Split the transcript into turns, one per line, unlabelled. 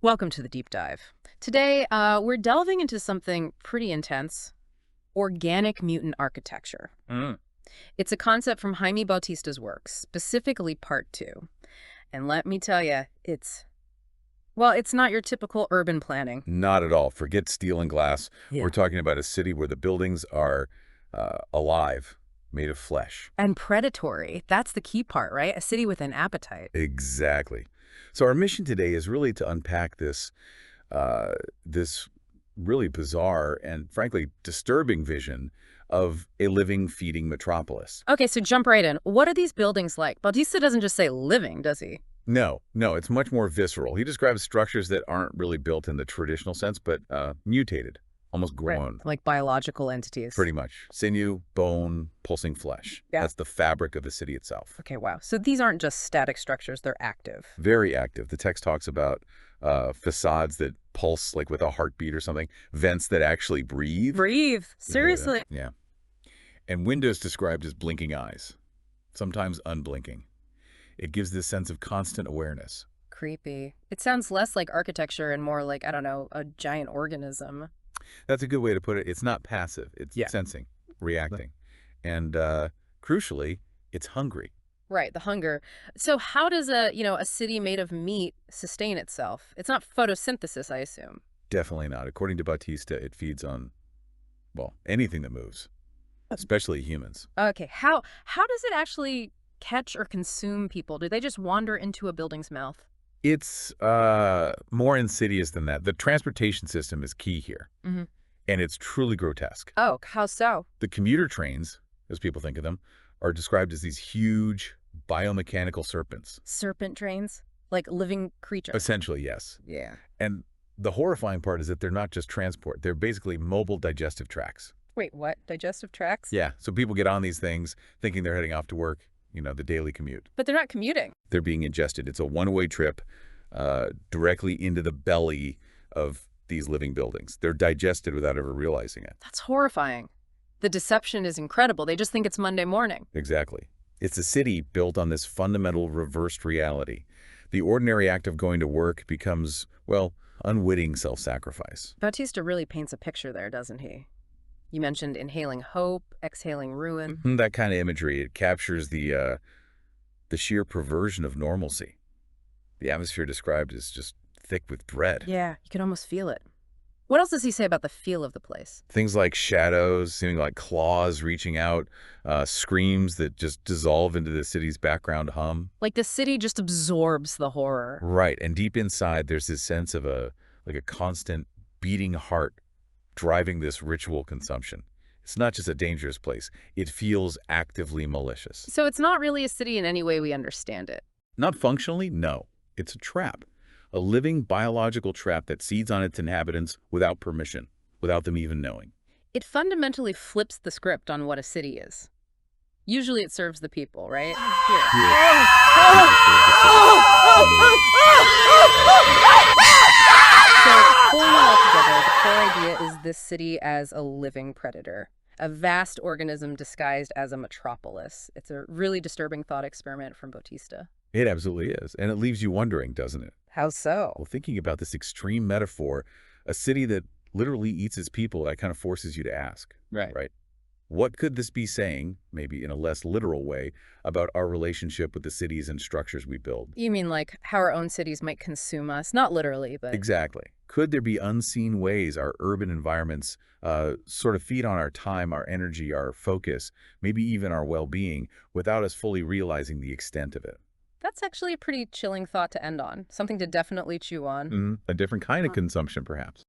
Welcome to the deep dive. Today, we're delving into something pretty intense, organic mutant architecture.
Mm.
It's a concept from Jaime Bautista's works, specifically Part 2. And let me tell you, it's not your typical urban planning.
Not at all. Forget steel and glass.
Yeah.
We're talking about a city where the buildings are alive, made of flesh.
And predatory. That's the key part, right? A city with an appetite.
Exactly. So our mission today is really to unpack this really bizarre and frankly disturbing vision of a living, feeding metropolis.
Okay, so jump right in. What are these buildings like? Bautista doesn't just say living, does he?
No, it's much more visceral. He describes structures that aren't really built in the traditional sense, but mutated, almost
Right.
grown.
Like biological entities.
Pretty much. Sinew, bone, pulsing flesh.
Yeah.
That's the fabric of the city itself.
Okay, wow. So these aren't just static structures, they're active.
Very active. The text talks about facades that pulse like with a heartbeat or something, vents that actually breathe.
Breathe. Seriously.
Yeah. And windows described as blinking eyes, sometimes unblinking. It gives this sense of constant awareness.
Creepy. It sounds less like architecture and more like, I don't know, a giant organism.
That's a good way to put it. It's not passive. It's
Yeah.
sensing, reacting. And crucially, it's hungry.
Right, the hunger. So how does a city made of meat sustain itself? It's not photosynthesis, I assume.
Definitely not. According to Bautista, it feeds on, well, anything that moves, especially humans.
Okay, how does it actually catch or consume people? Do they just wander into a building's mouth?
It's more insidious than that. The transportation system is key here,
Hmm.
and it's truly grotesque.
Oh, how so?
The commuter trains, as people think of them, are described as these huge biomechanical serpents.
Serpent trains? Like living creatures?
Essentially, yes.
Yeah.
And the horrifying part is that they're not just transport. They're basically mobile digestive tracts.
Wait, what? Digestive tracts?
Yeah, so people get on these things thinking they're heading off to work, the daily commute.
But they're not commuting.
They're being ingested. It's a one-way trip directly into the belly of these living buildings. They're digested without ever realizing it.
That's horrifying. The deception is incredible. They just think it's Monday morning.
Exactly. It's a city built on this fundamental reversed reality. The ordinary act of going to work becomes, well, unwitting self-sacrifice.
Bautista really paints a picture there, doesn't he? You mentioned inhaling hope, exhaling ruin.
That kind of imagery, it captures the sheer perversion of normalcy. The atmosphere described is just thick with dread.
Yeah, you can almost feel it. What else does he say about the feel of the place?
Things like shadows, seeming like claws reaching out, screams that just dissolve into the city's background hum.
Like the city just absorbs the horror.
Right, and deep inside there's this sense of a constant beating heart driving this ritual consumption. It's not just a dangerous place. It feels actively malicious.
So it's not really a city in any way we understand it.
Not functionally, no. It's a trap. A living biological trap that feeds on its inhabitants without permission, without them even knowing.
It fundamentally flips the script on what a city is. Usually it serves the people, right? So, pulling it all together, the core idea is this city as a living predator, a vast organism disguised as a metropolis. It's a really disturbing thought experiment from Bautista.
It absolutely is. And it leaves you wondering, doesn't it?
How so?
Well, thinking about this extreme metaphor, a city that literally eats its people, that kind of forces you to ask, right? What could this be saying, maybe in a less literal way, about our relationship with the cities and structures we build?
You mean like how our own cities might consume us? Not literally, but...
Exactly. Could there be unseen ways our urban environments sort of feed on our time, our energy, our focus, maybe even our well-being, without us fully realizing the extent of it?
That's actually a pretty chilling thought to end on. Something to definitely chew on.
A different kind of consumption, perhaps.